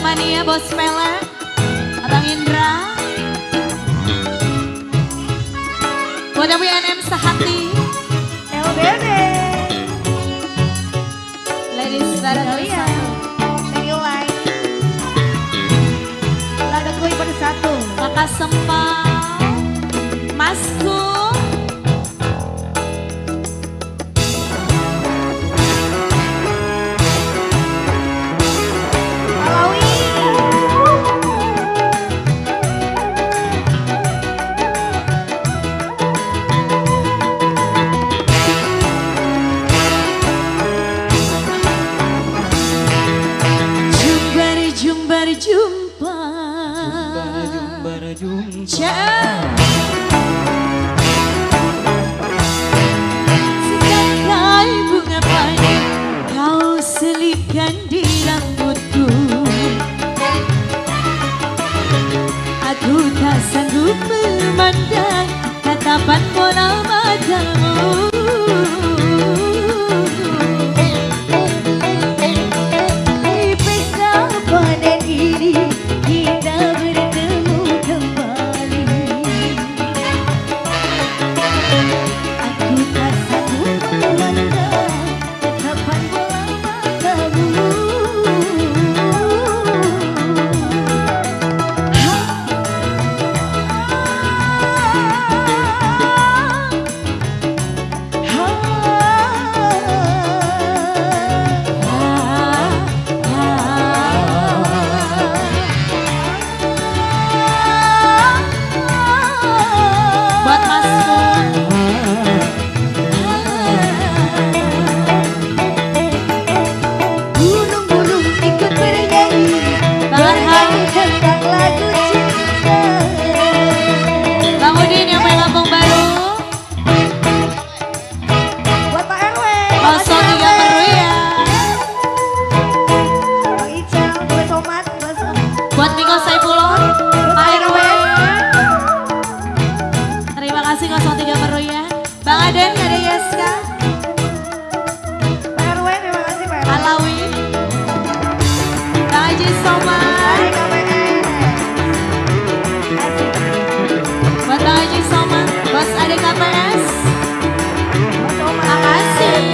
Mania Bos Pele, Abang Indra, buat WNM sehati, LBB, Ladies Dadalia, thank you like, lada gue pada satu, Kakak Sempal, Masku, berjumpa sebagai bunga padi kau selipkan di rambutku. Aku tak sanggup memandang tatapan bola matamu. Buat Miko Saipulo, Pak RW. Terima kasih 03 Meruya. Bang Aden, ada Yeska. Pak RW, terima kasih Pak RW. Alawi. Bang Haji Somad. Buat Bang Haji Somad, Bos Adik KPS. Makasih.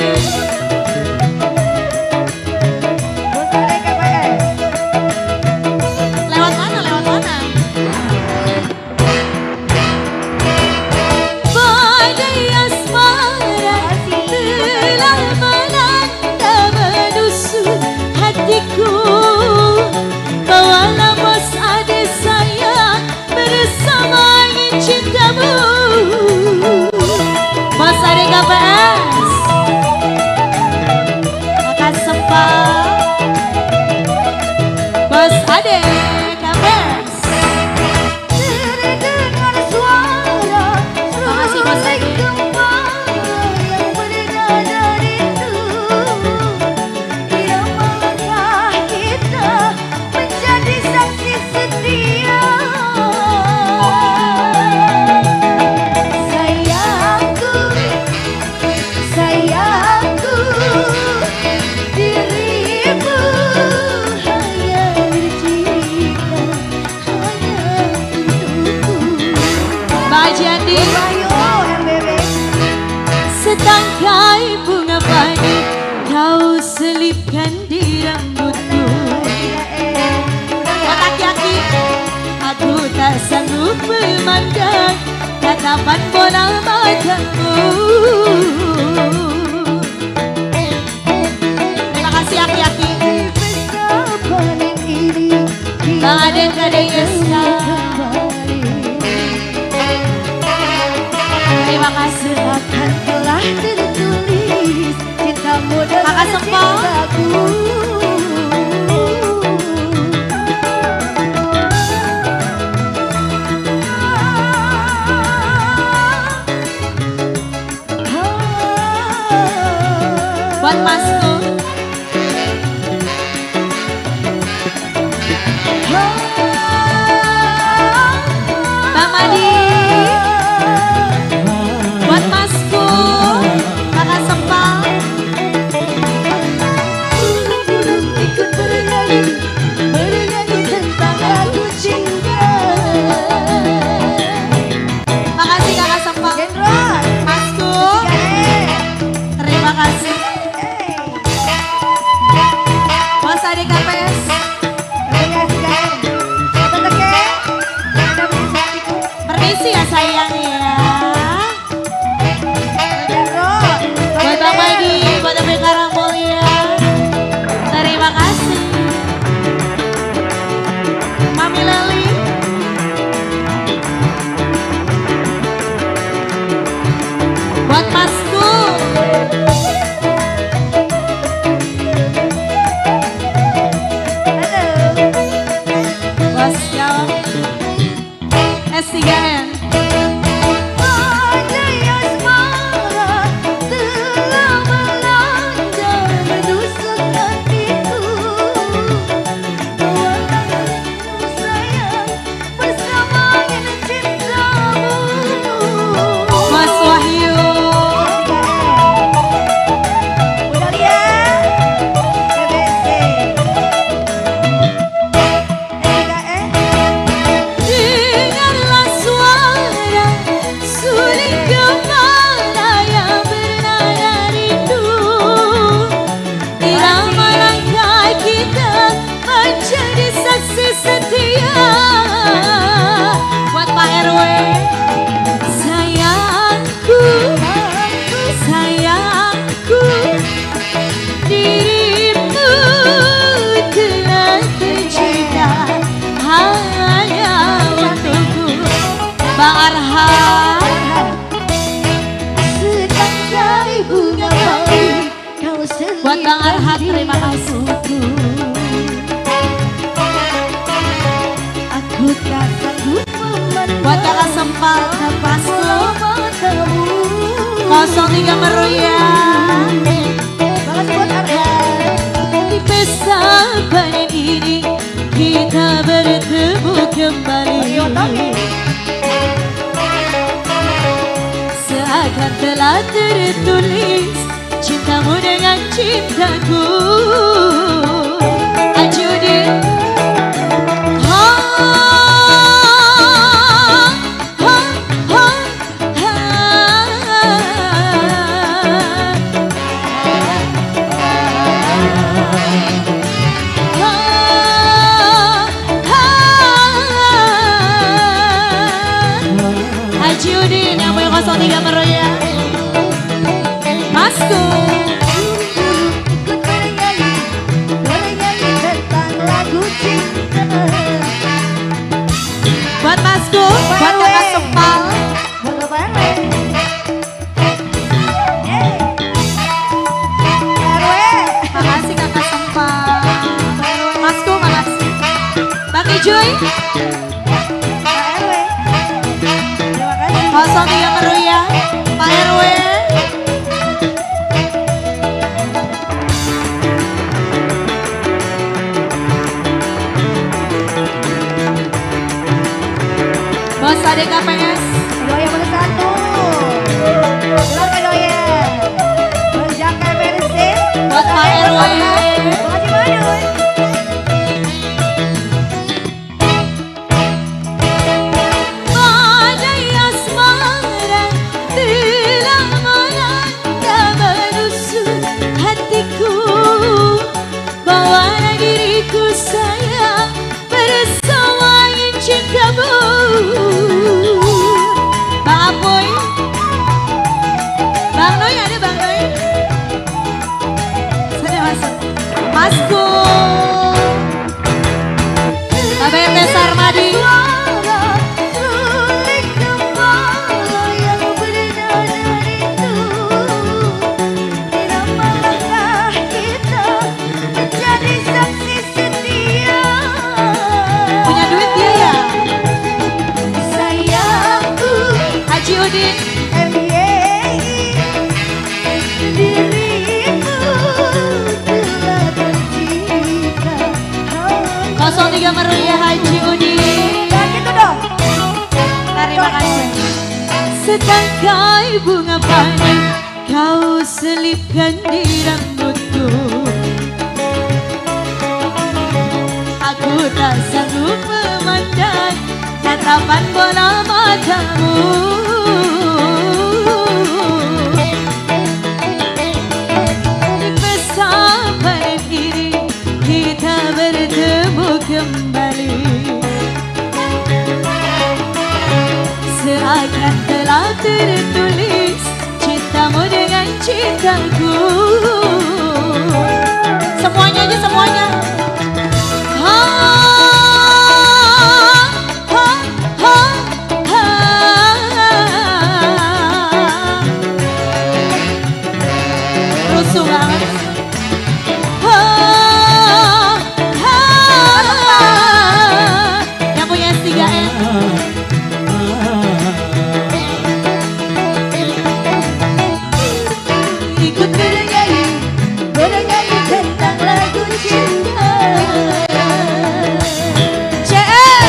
Bawalah Bos Ade saya bersama cintamu. Bos Ade KPS, Kakak Sempal, Bos Ade KPS. Terdengar suara Makasih Bos Ade. Jadi setangkai bunga padi kau selipkan di rambutku. Aki-aki, aku tak sanggup memandang tatapan bola matamu. Terima kasih aki-aki. Bang Aden Kadek Yeska. Terima kasih. Akan telah tertulis cintamu Kakak dalam Sempal. cintaku. Buat Masku, Bang Madi. Buat Masku, Kakak Sempal, Ikut bernyanyi Arhan. Setangkai bunga baik kau Buat Bang Arhan, terima kasih. Aku tak sanggup memandang Buat kakak Sempal, Pasku matamu. 03 Meruyan. Makasih buat Arhan. Di pesta panen ini kita bertemu kembali. Seakan telah tertulis cintamu dengan cintaku. Ajudin. Ha, ha, ha, ha. Haji Udin yang punya 03 Meruyan. Masku Ikut bernyanyi tentang lagu cinta. buat Masku, buat kakak Sempal. Buat Bapak RW. RW. Makasih kakak Sempal. Masku makasih. Bang Ijuy Pak RW. Terima kasih. 03 Meruyan. Pak RW. Bos ADKPS. Doya pada satu. Silakan Doya. Berjangka versi. Buat Pak RW. Makasih banyak. Badai asmara telah melanda menusuk hatiku. Bawalah diriku sayang bersama angin cintamu. Bang Apoy, Bang Noy ada Bang Noy. Sana masuk. Masku. KBRT Sarmadi. Suara suling kepala yang bernada itu. Irama langkah kita menjadi saksi setia. Punya duit dia ya? Sayangku Haji Udin. MYI dirimu telah tercipta. 03 Meruya Haji Udin. Dan gitu dong. Terima kasih. Setangkai bunga panen kau selipkan di rambutku. Aku tak sanggup memandang tatapan bola matamu. Di pesta panen ini kita bertemu kembali. Seakan telah tertulis cintamu dengan cintaku. Semuanya aja semuanya. Ha, ha, ha, ha. Rusuh banget. Ha, ha. Yang punya S3N. Ikut Bernyanyi tentang lagu cinta. CR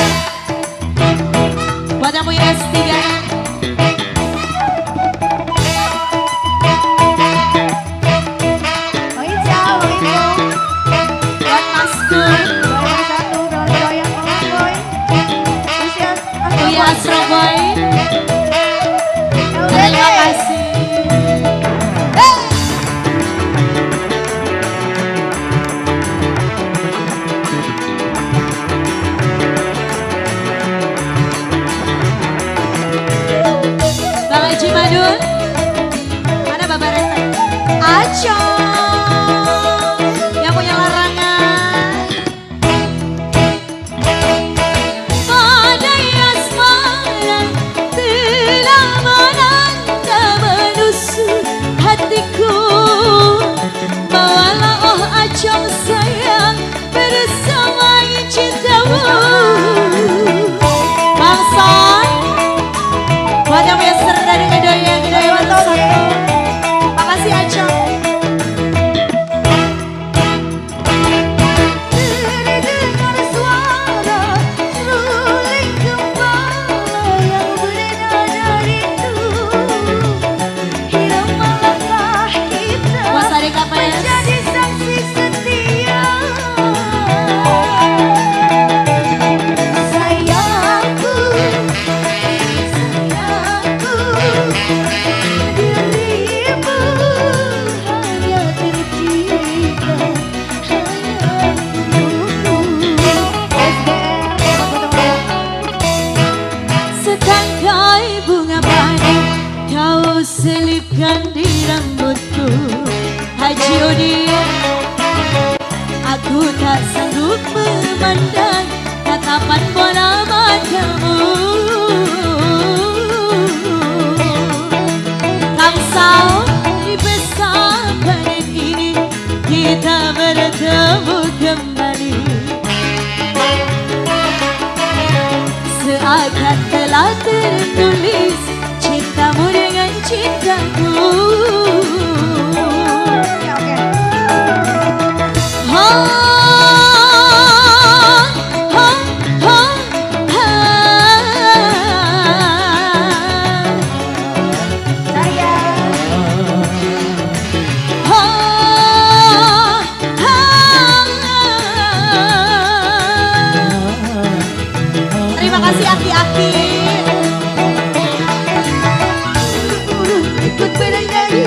buat yang punya S3. Oh iya, oh iya. Buat Masku, Doya satu, doya boy. Terus ya, Buya Astro Boy. Terima kasih. Bang Haji Madun, mana Bapak Rete? Aco, yang punya larangan. Badai asmara Bangsa buat yang meser dari Kedoya satu. Makasih Aco. Terdengar suara seruling gembala yang bernada rindu. Irama langkah kita Mas Adik apa ya? menjadi saksi setia. Sayangku, dirimu hanya tercipta hanya untukku. Setangkai bunga padi kau selipkan di rambutku. Haji Odia, aku tak sanggup memandang tatapan bola matamu. Kamsau di pesantren ini kita bertemu kembali. Seakan telah tertulis cintamu dengan cintaku. Ha, ha, ha, ha. Ha, ha. Terima kasih aki-aki. Ikut bernyanyi